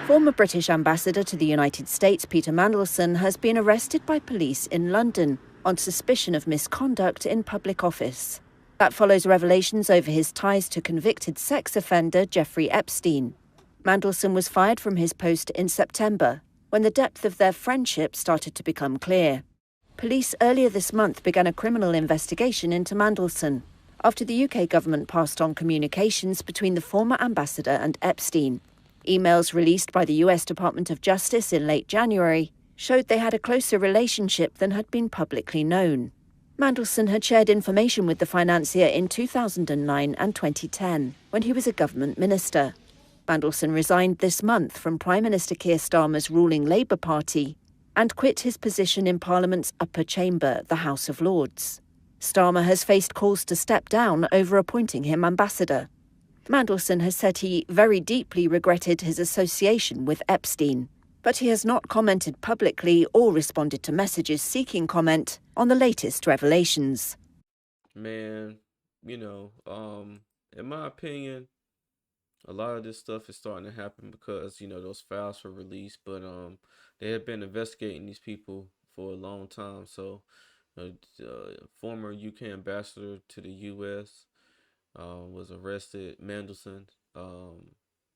Former British ambassador to the United States, Peter Mandelson, has been arrested by police in London on suspicion of misconduct in public office. That follows revelations over his ties to convicted sex offender Jeffrey Epstein. Mandelson was fired from his post in September, when the depth of their friendship started to become clear. Police earlier this month began a criminal investigation into Mandelson, after the UK government passed on communications between the former ambassador and Epstein. Emails released by the US Department of Justice in late January showed they had a closer relationship than had been publicly known. Mandelson had shared information with the financier in 2009 and 2010, when he was a government minister. Mandelson resigned this month from Prime Minister Keir Starmer's ruling Labour Party and quit his position in Parliament's upper chamber, the House of Lords. Starmer has faced calls to step down over appointing him ambassador. Mandelson has said he very deeply regretted his association with Epstein, but he has not commented publicly or responded to messages seeking comment on the latest revelations. Man, in my opinion, a lot of this stuff is starting to happen because, those files were released, but they have been investigating these people for a long time. So, former UK ambassador to the US was arrested, Mandelson,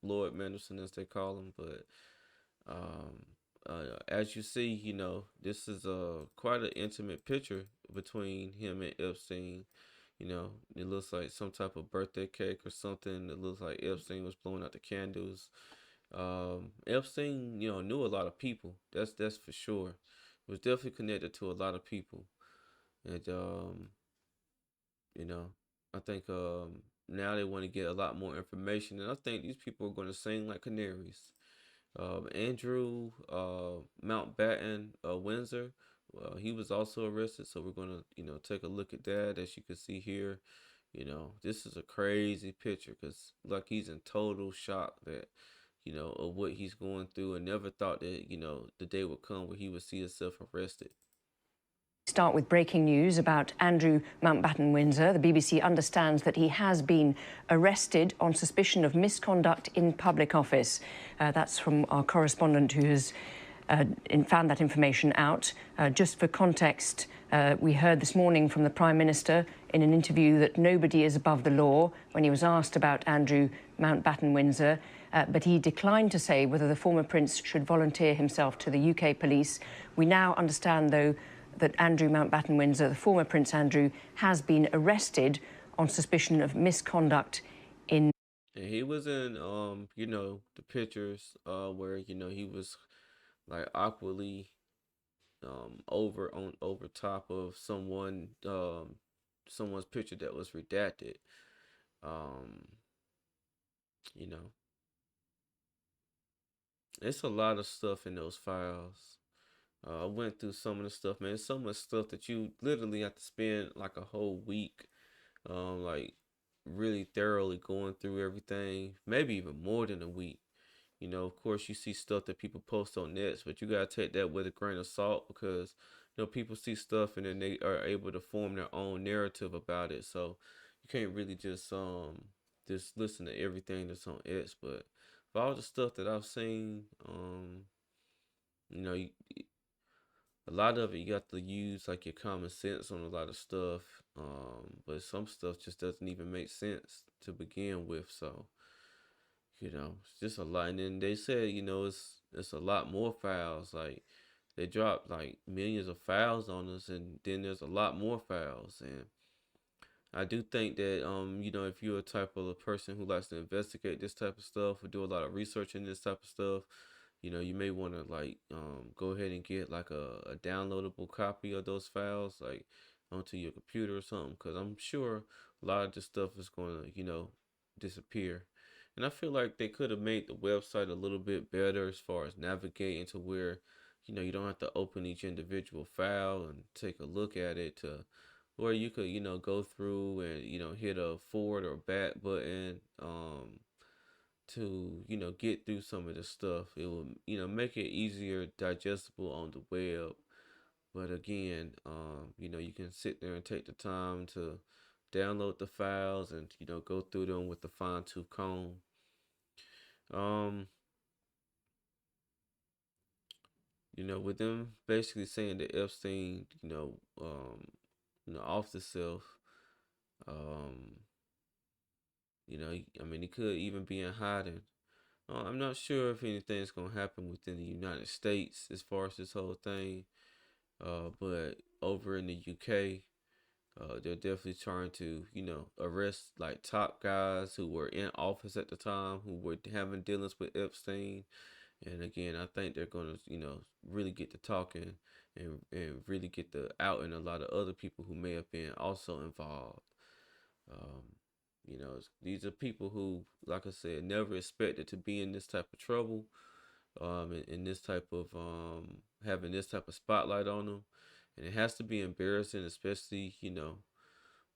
Lord Mandelson as they call him. But um, as you see, this is quite an intimate picture between him and Epstein. It looks like some type of birthday cake or something. It looks like Epstein was blowing out the candles. Epstein, knew a lot of people. That's for sure. Was definitely connected to a lot of people, and you know, I think now they want to get a lot more information, and I think these people are going to sing like canaries. Andrew Mountbatten Windsor, he was also arrested, so we're gonna take a look at that. As you can see here, this is a crazy picture because like he's in total shock that of what he's going through, and never thought that the day would come where he would see himself arrested. Start with breaking news about Andrew Mountbatten Windsor. The BBC understands that he has been arrested on suspicion of misconduct in public office. That's from our correspondent who has found that information out. Just for context, we heard this morning from the Prime Minister in an interview that nobody is above the law when he was asked about Andrew Mountbatten Windsor. But he declined to say whether the former prince should volunteer himself to the UK police. We now understand, though, that Andrew Mountbatten Windsor, the former Prince Andrew, has been arrested on suspicion of misconduct in... And he was in, the pictures where, he was like awkwardly over top of someone's picture that was redacted. Um, you know, it's a lot of stuff in those files. I went through some of the stuff, man. So much stuff that you literally have to spend like a whole week, like really thoroughly going through everything. Maybe even more than a week. Of course, you see stuff that people post on nets, but you gotta take that with a grain of salt because people see stuff and then they are able to form their own narrative about it. So you can't really just listen to everything that's on X. But for all the stuff that I've seen, you know, you, a lot of it you got to use like your common sense on a lot of stuff. But some stuff just doesn't even make sense to begin with. So it's just a lot. And then they said, it's a lot more files. Like they dropped like millions of files on us, and then there's a lot more files. And I do think that if you're a type of a person who likes to investigate this type of stuff or do a lot of research in this type of stuff, you may want to like go ahead and get like a downloadable copy of those files like onto your computer or something, because I'm sure a lot of this stuff is going to disappear. And I feel like they could have made the website a little bit better as far as navigating to where you don't have to open each individual file and take a look at it, to where you could go through and hit a forward or back button to get through some of the stuff. It will make it easier digestible on the web. But again, you can sit there and take the time to download the files and go through them with the fine tooth comb. um with them basically saying that Epstein, off the self, um, I mean, he could even be in hiding. I'm not sure if anything's gonna happen within the United States as far as this whole thing. But over in the UK, they're definitely trying to, arrest like top guys who were in office at the time who were having dealings with Epstein. And again, I think they're gonna, really get to talking and really get the out and a lot of other people who may have been also involved. Um, these are people who, like I said, never expected to be in this type of trouble, in this type of having this type of spotlight on them, and it has to be embarrassing, especially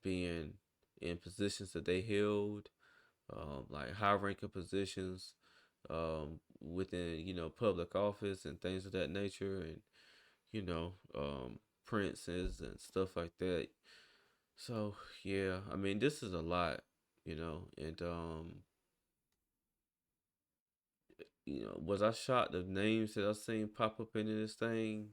being in positions that they held, like high-ranking positions, within public office and things of that nature, and princes and stuff like that. So yeah, I mean, this is a lot, and was I shocked of names that I seen pop up into this thing?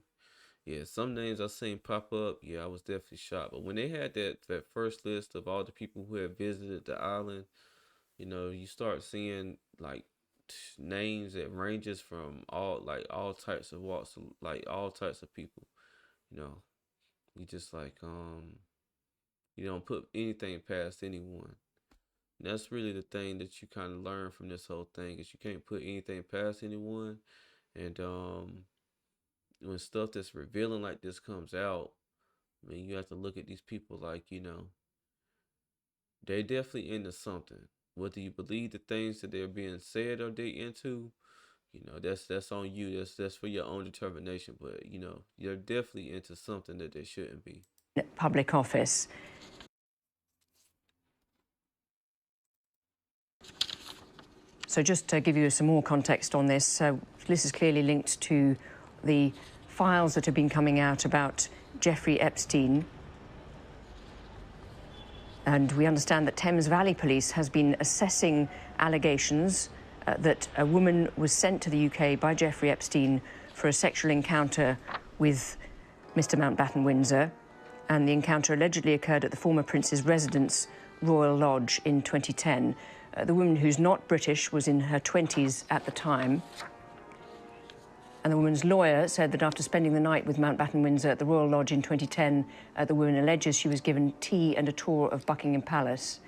Yeah, some names I seen pop up. Yeah, I was definitely shocked. But when they had that first list of all the people who had visited the island, you start seeing like names that ranges from all types of walks, like all types of people. You know, you just like you don't put anything past anyone. And that's really the thing that you kind of learn from this whole thing is you can't put anything past anyone. And when stuff that's revealing like this comes out, I mean, you have to look at these people like, they definitely into something. Whether you believe the things that they're being said or they into, that's on you. That's for your own determination. But you're definitely into something that they shouldn't be. Public office. So just to give you some more context on this, this is clearly linked to the files that have been coming out about Jeffrey Epstein. And we understand that Thames Valley Police has been assessing allegations that a woman was sent to the UK by Jeffrey Epstein for a sexual encounter with Mr. Mountbatten Windsor. And the encounter allegedly occurred at the former prince's residence, Royal Lodge, in 2010. The woman, who's not British, was in her 20s at the time. And the woman's lawyer said that after spending the night with Mountbatten Windsor at the Royal Lodge in 2010, the woman alleges she was given tea and a tour of Buckingham Palace.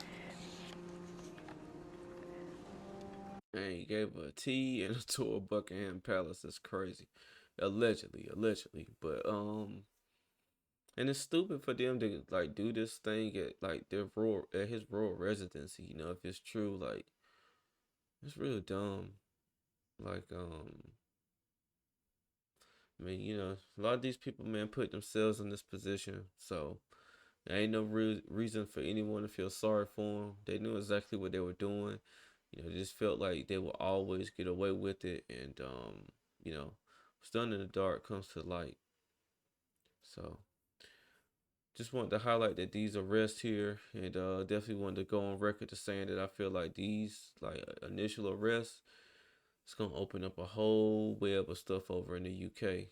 Man, he gave her a tea and a tour of Buckingham Palace. That's crazy. Allegedly. But and it's stupid for them to like do this thing at like at his royal residency, if it's true, like it's real dumb. Like I mean, a lot of these people, man, put themselves in this position, so there ain't no real reason for anyone to feel sorry for them. They knew exactly what they were doing. They just felt like they would always get away with it, and what's done in the dark comes to light. So just wanted to highlight that these arrests here, and definitely wanted to go on record to saying that I feel like these like initial arrests, it's gonna open up a whole web of stuff over in the UK.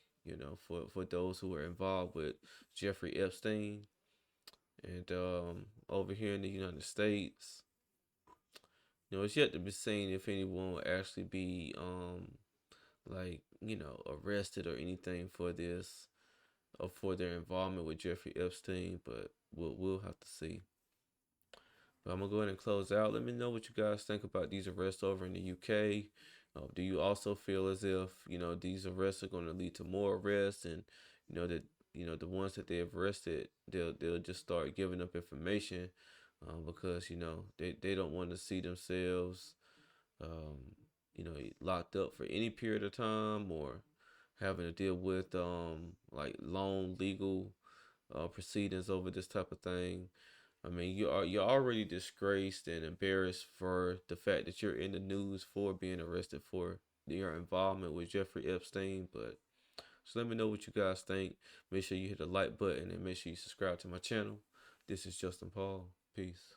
For those who are involved with Jeffrey Epstein, and over here in the United States, it's yet to be seen if anyone will actually be like arrested or anything for this or for their involvement with Jeffrey Epstein, but we'll have to see. But I'm gonna go ahead and close out. Let me know what you guys think about these arrests over in the UK. Do you also feel as if these arrests are going to lead to more arrests, and that the ones that they've arrested, they'll just start giving up information, because they don't want to see themselves locked up for any period of time, or having to deal with like long legal proceedings over this type of thing. I mean, you're already disgraced and embarrassed for the fact that you're in the news for being arrested for your involvement with Jeffrey Epstein. But just let me know what you guys think. Make sure you hit the like button and make sure you subscribe to my channel. This is Justin Paul. Peace.